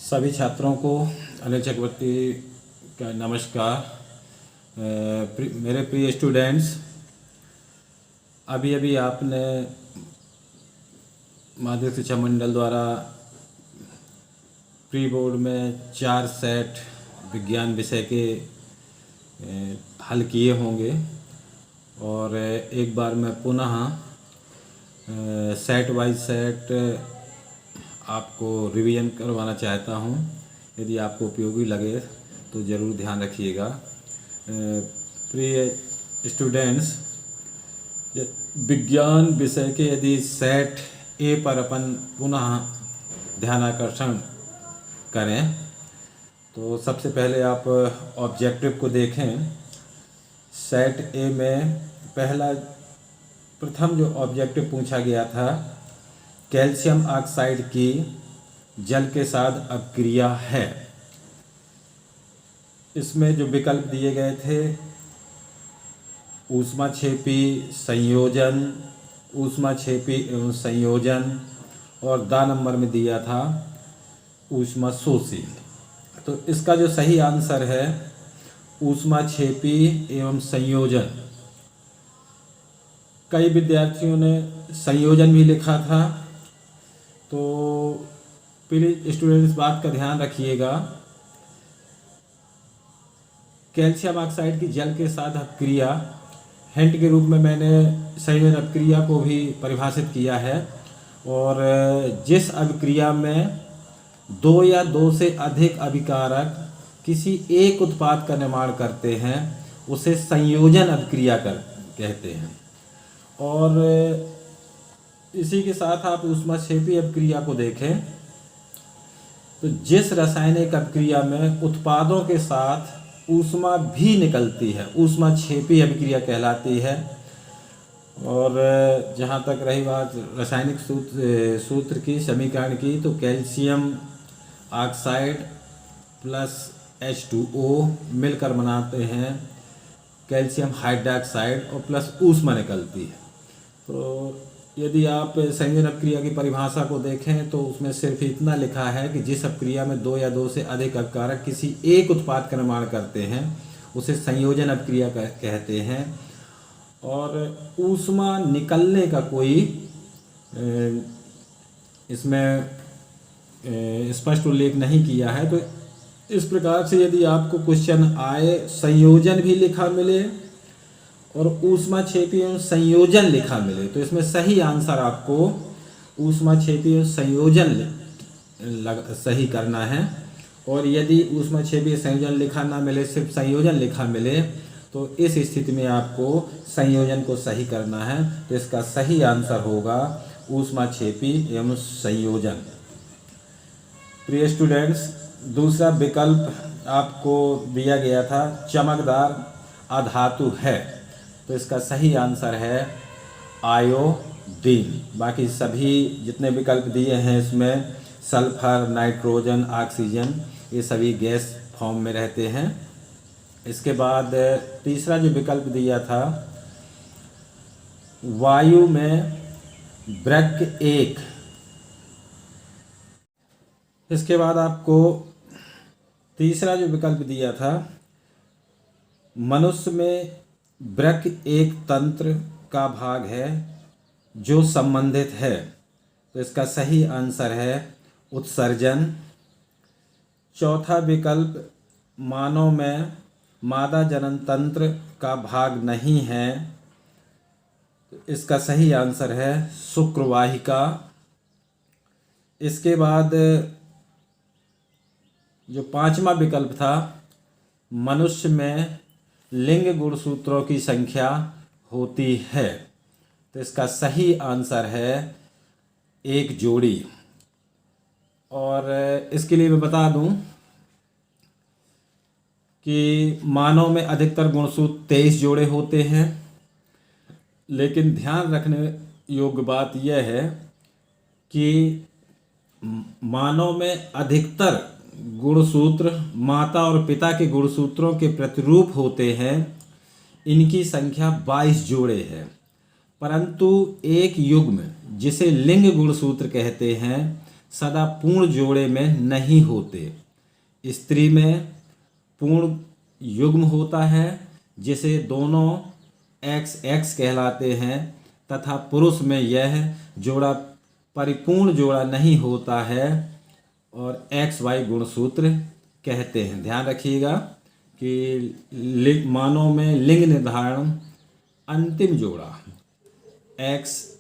सभी छात्रों को अनिल चक्रवर्ती का नमस्कार। मेरे प्रिय स्टूडेंट्स, अभी अभी आपने माध्यमिक शिक्षा मंडल द्वारा प्री बोर्ड में 4 सेट विज्ञान विषय के हल किए होंगे और एक बार मैं पुनः सेट बाय सेट आपको रिवीजन करवाना चाहता हूं। यदि आपको उपयोगी लगे तो ज़रूर ध्यान रखिएगा। प्रिय स्टूडेंट्स, विज्ञान विषय के यदि सेट ए पर अपन पुनः ध्यानाकर्षण करें तो सबसे पहले आप ऑब्जेक्टिव को देखें। सेट ए में प्रथम जो ऑब्जेक्टिव पूछा गया था, कैल्शियम ऑक्साइड की जल के साथ अपक्रिया है। इसमें जो विकल्प दिए गए थे, ऊष्माक्षेपी संयोजन, ऊष्माक्षेपी एवं संयोजन, और द नंबर में दिया था ऊष्माशोषी। तो इसका जो सही आंसर है ऊष्माक्षेपी एवं संयोजन। कई विद्यार्थियों ने संयोजन भी लिखा था, तो प्लीज स्टूडेंट इस बात का ध्यान रखिएगा। कैल्शियम ऑक्साइड की जल के साथ अपक्रिया, हिंट के रूप में मैंने संयोजन अपक्रिया को भी परिभाषित किया है, और जिस अपक्रिया में 2 या 2 से अधिक अभिकारक किसी एक उत्पाद का निर्माण करते हैं उसे संयोजन अपक्रिया कहते हैं। और इसी के साथ आप ऊष्माक्षेपी अपक्रिया को देखें तो जिस रासायनिक अपक्रिया में उत्पादों के साथ ऊष्मा भी निकलती है, ऊष्माक्षेपी अपक्रिया कहलाती है। और जहाँ तक रही बात रासायनिक सूत्र की, समीकरण की, तो कैल्शियम ऑक्साइड प्लस H2O मिलकर बनाते हैं कैल्शियम हाइड्रोक्साइड और प्लस ऊष्मा निकलती है। तो यदि आप संयोजन अपक्रिया की परिभाषा को देखें तो उसमें सिर्फ इतना लिखा है कि जिस अपक्रिया में 2 या 2 से अधिक अपकारक किसी एक उत्पाद का निर्माण करते हैं उसे संयोजन अपक्रिया कहते हैं, और ऊष्मा निकलने का कोई इसमें स्पष्ट उल्लेख नहीं किया है। तो इस प्रकार से यदि आपको क्वेश्चन आए, संयोजन भी लिखा मिले और ऊष्माक्षेपी एवं संयोजन लिखा मिले, तो इसमें सही आंसर आपको ऊष्माक्षेपी एवं संयोजन सही करना है। और यदि ऊष्माक्षेपी संयोजन लिखा ना मिले, सिर्फ संयोजन लिखा मिले, तो इस स्थिति में आपको संयोजन को सही करना है। तो इसका सही आंसर होगा ऊष्माक्षेपी एवं संयोजन। प्रिय स्टूडेंट्स, दूसरा विकल्प आपको दिया गया था चमकदार अधातु है, तो इसका सही आंसर है आयोडीन। बाकी सभी जितने विकल्प दिए हैं इसमें सल्फर, नाइट्रोजन, ऑक्सीजन, ये सभी गैस फॉर्म में रहते हैं। इसके बाद तीसरा जो विकल्प दिया था, वायु में ब्रक 1। इसके बाद आपको तीसरा जो विकल्प दिया था, मनुष्य में ब्रक एक तंत्र का भाग है जो संबंधित है, तो इसका सही आंसर है उत्सर्जन। चौथा विकल्प, मानव में मादा जनन तंत्र का भाग नहीं है, तो इसका सही आंसर है शुक्रवाहिका। इसके बाद जो पांचवा विकल्प था, मनुष्य में लिंग गुणसूत्रों की संख्या होती है, तो इसका सही आंसर है 1 जोड़ी। और इसके लिए मैं बता दूं कि मानव में अधिकतर गुणसूत्र 23 जोड़े होते हैं, लेकिन ध्यान रखने योग्य बात यह है कि मानव में अधिकतर गुणसूत्र माता और पिता के गुणसूत्रों के प्रतिरूप होते हैं। इनकी संख्या 22 जोड़े है, परंतु एक युग्म जिसे लिंग गुणसूत्र कहते हैं सदा पूर्ण जोड़े में नहीं होते। स्त्री में पूर्ण युग्म होता है जिसे दोनों एक्स एक्स कहलाते हैं, तथा पुरुष में यह जोड़ा परिपूर्ण जोड़ा नहीं होता है और एक्स वाई गुणसूत्र कहते हैं। ध्यान रखिएगा कि मानव में लिंग निर्धारण अंतिम जोड़ा एक्स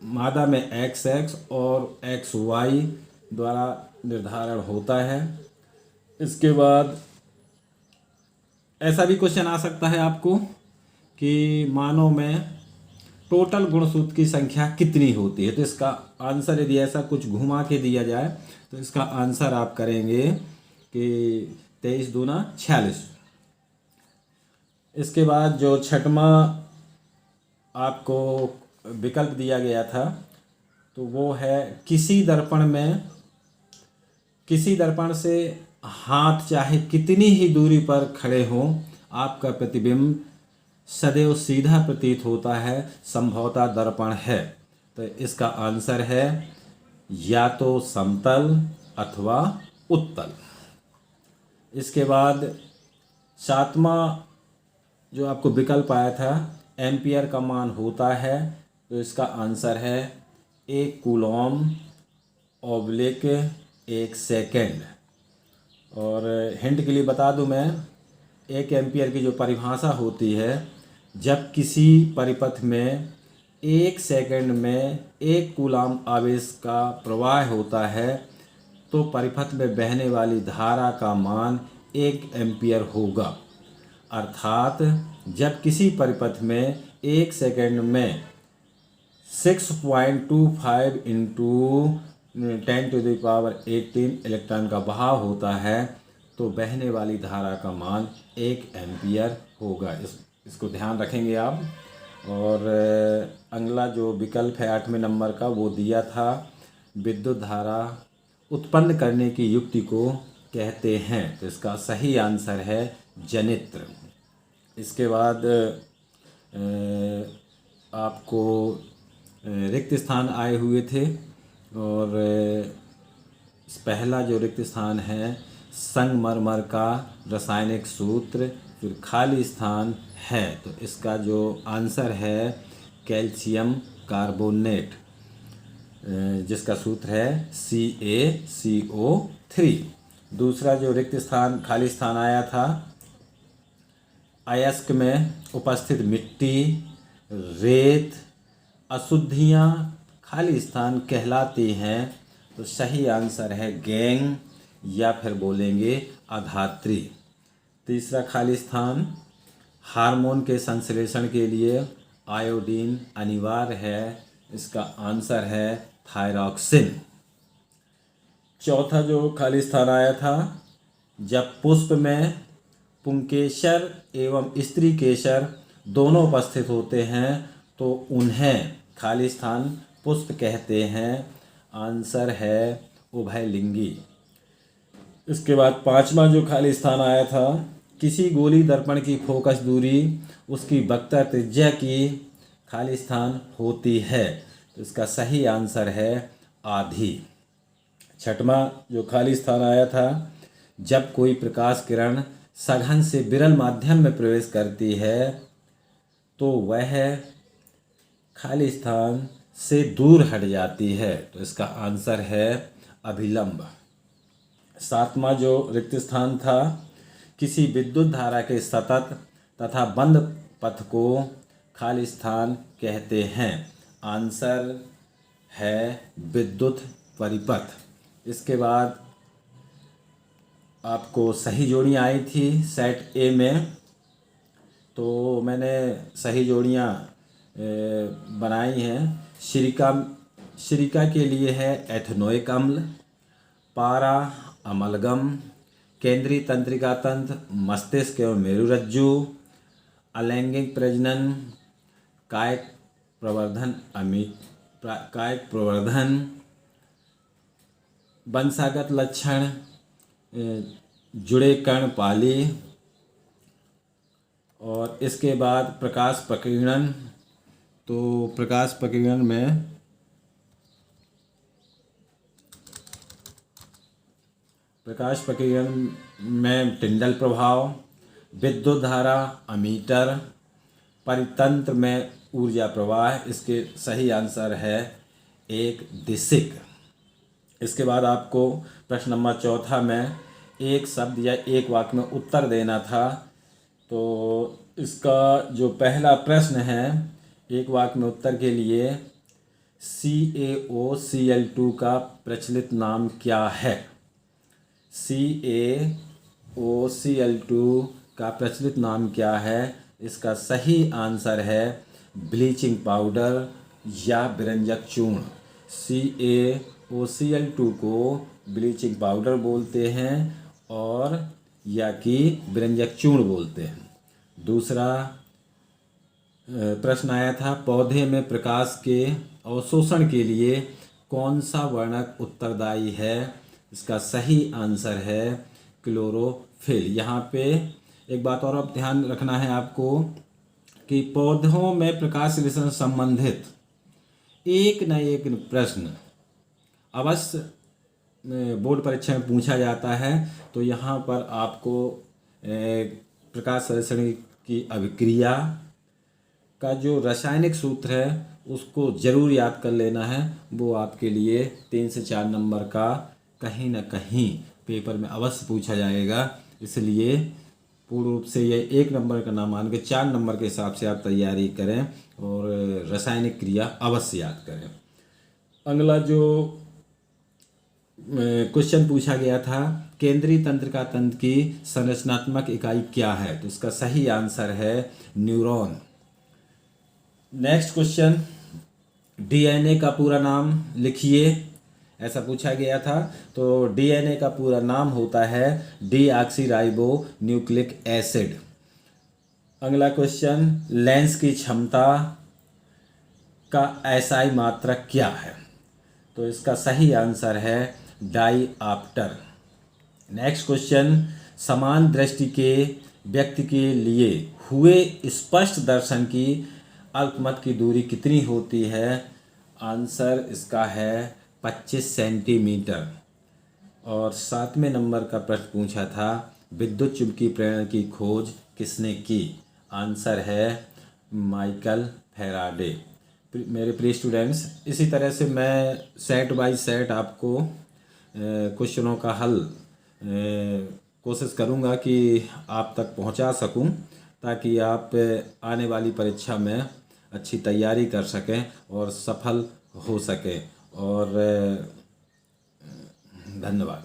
मादा में एक्स एक्स और एक्स वाई द्वारा निर्धारण होता है। इसके बाद ऐसा भी क्वेश्चन आ सकता है आपको कि मानव में टोटल गुणसूत्र की संख्या कितनी होती है। तो इसका आंसर यदि ऐसा कुछ घुमा के दिया जाए तो इसका आंसर आप करेंगे कि 23 दूना 46। इसके बाद जो छठवां आपको विकल्प दिया गया था तो वो है किसी दर्पण से हाथ चाहे कितनी ही दूरी पर खड़े हों, आपका प्रतिबिंब सदैव सीधा प्रतीत होता है, संभवतः दर्पण है। तो इसका आंसर है या तो समतल अथवा उत्तल। इसके बाद 7वां जो आपको विकल्प आया था एम्पियर का मान होता है, तो इसका आंसर है 1 कूलॉम ऑब्लिक 1 सेकेंड। और हिंट के लिए बता दूं मैं, 1 एम्पियर की जो परिभाषा होती है, जब किसी परिपथ में 1 सेकेंड में 1 कूलॉम आवेश का प्रवाह होता है तो परिपथ में बहने वाली धारा का मान 1 एम्पियर होगा। अर्थात जब किसी परिपथ में 1 सेकेंड में 6.25 इंटू 10⁻18 इलेक्ट्रॉन का बहाव होता है तो बहने वाली धारा का मान 1 एम्पियर होगा। इसको ध्यान रखेंगे आप। और अगला जो विकल्प है 8वें नंबर का, वो दिया था विद्युत धारा उत्पन्न करने की युक्ति को कहते हैं, तो इसका सही आंसर है जनित्र। इसके बाद आपको रिक्त स्थान आए हुए थे और पहला जो रिक्त स्थान है संगमरमर का रासायनिक सूत्र, फिर खाली स्थान है, तो इसका जो आंसर है कैल्शियम कार्बोनेट, जिसका सूत्र है CaCO3। दूसरा जो रिक्त स्थान खाली स्थान आया था अयस्क में उपस्थित मिट्टी, रेत, अशुद्धियाँ खाली स्थान कहलाती हैं, तो सही आंसर है गैंग या फिर बोलेंगे अधात्री। तीसरा खाली स्थान हार्मोन के संश्लेषण के लिए आयोडीन अनिवार्य है, इसका आंसर है थायरॉक्सिन। चौथा जो खाली स्थान आया था, जब पुष्प में पुंकेसर एवं स्त्री केसर दोनों उपस्थित होते हैं तो उन्हें खाली स्थान पुष्प कहते हैं, आंसर है उभयलिंगी। इसके बाद 5वां जो खाली स्थान आया था, किसी गोली दर्पण की फोकस दूरी उसकी वक्र त्रिज्या की खाली स्थान होती है, तो इसका सही आंसर है आधी। 6वां जो खाली स्थान आया था, जब कोई प्रकाश किरण सघन से विरल माध्यम में प्रवेश करती है तो वह खाली स्थान से दूर हट जाती है, तो इसका आंसर है अभिलंब। 7वां जो रिक्त स्थान था, किसी विद्युत धारा के सतत तथा बंद पथ को खाली स्थान कहते हैं, आंसर है विद्युत परिपथ। इसके बाद आपको सही जोड़ियाँ आई थी सेट ए में, तो मैंने सही जोड़ियाँ बनाई हैं। श्रिका के लिए है एथेनोइक अम्ल, पारा अमलगम, केंद्रीय तंत्रिका तंत्र मस्तिष्क एवं मेरुरज्जु, अलैंगिक प्रजनन, कायिक प्रवर्धन, वंशागत लक्षण, जुड़े कर्णपाली, और इसके बाद प्रकाश प्रकीर्णन। तो प्रकाश प्रकीर्णन में प्रकाश प्रकीर्णन में टिंडल प्रभाव, विद्युत धारा अमीटर, परितंत्र में ऊर्जा प्रवाह। इसके सही आंसर है एक दिशिक। इसके बाद आपको प्रश्न नंबर 4 में एक शब्द या एक वाक्य में उत्तर देना था। तो इसका जो पहला प्रश्न है, एक वाक्य में उत्तर के लिए CaOCl2 का प्रचलित नाम क्या है? CaOCl2 का प्रचलित नाम क्या है? इसका सही आंसर है ब्लीचिंग पाउडर या विरंजक चूर्ण। CaOCl2 को ब्लीचिंग पाउडर बोलते हैं और या कि विरंजक चूर्ण बोलते हैं। दूसरा प्रश्न आया था, पौधे में प्रकाश के अवशोषण के लिए कौन सा वर्णक उत्तरदायी है? इसका सही आंसर है क्लोरोफिल। यहाँ पे एक बात और अब ध्यान रखना है आपको कि पौधों में प्रकाश संश्लेषण संबंधित एक न एक प्रश्न अवश्य बोर्ड परीक्षा में पूछा जाता है। तो यहाँ पर आपको प्रकाश संश्लेषण की अभिक्रिया का जो रासायनिक सूत्र है उसको ज़रूर याद कर लेना है। वो आपके लिए 3 से 4 नंबर का कहीं ना कहीं पेपर में अवश्य पूछा जाएगा। इसलिए पूर्ण रूप से ये 1 नंबर का ना मान के 4 नंबर के हिसाब से आप तैयारी करें और रासायनिक क्रिया अवश्य याद करें। अगला जो क्वेश्चन पूछा गया था, केंद्रीय तंत्रिका तंत्र की संरचनात्मक इकाई क्या है? तो इसका सही आंसर है न्यूरॉन। नेक्स्ट क्वेश्चन, डीएनए का पूरा नाम लिखिए, ऐसा पूछा गया था। तो डीएनए का पूरा नाम होता है डीऑक्सीराइबो न्यूक्लिक एसिड। अगला क्वेश्चन, लेंस की क्षमता का एसआई मात्रक क्या है? तो इसका सही आंसर है डाईऑप्टर। नेक्स्ट क्वेश्चन, समान दृष्टि के व्यक्ति के लिए हुए स्पष्ट दर्शन की अल्पमत की दूरी कितनी होती है? आंसर इसका है 25 सेंटीमीटर। और 7वें नंबर का प्रश्न पूछा था, विद्युत चुंबकीय प्रेरण की खोज किसने की? आंसर है माइकल फैराडे। मेरे प्रिय स्टूडेंट्स, इसी तरह से मैं सेट बाय सेट आपको क्वेश्चनों का हल कोशिश करूंगा कि आप तक पहुंचा सकूं, ताकि आप आने वाली परीक्षा में अच्छी तैयारी कर सकें और सफल हो सकें। और धन्यवाद।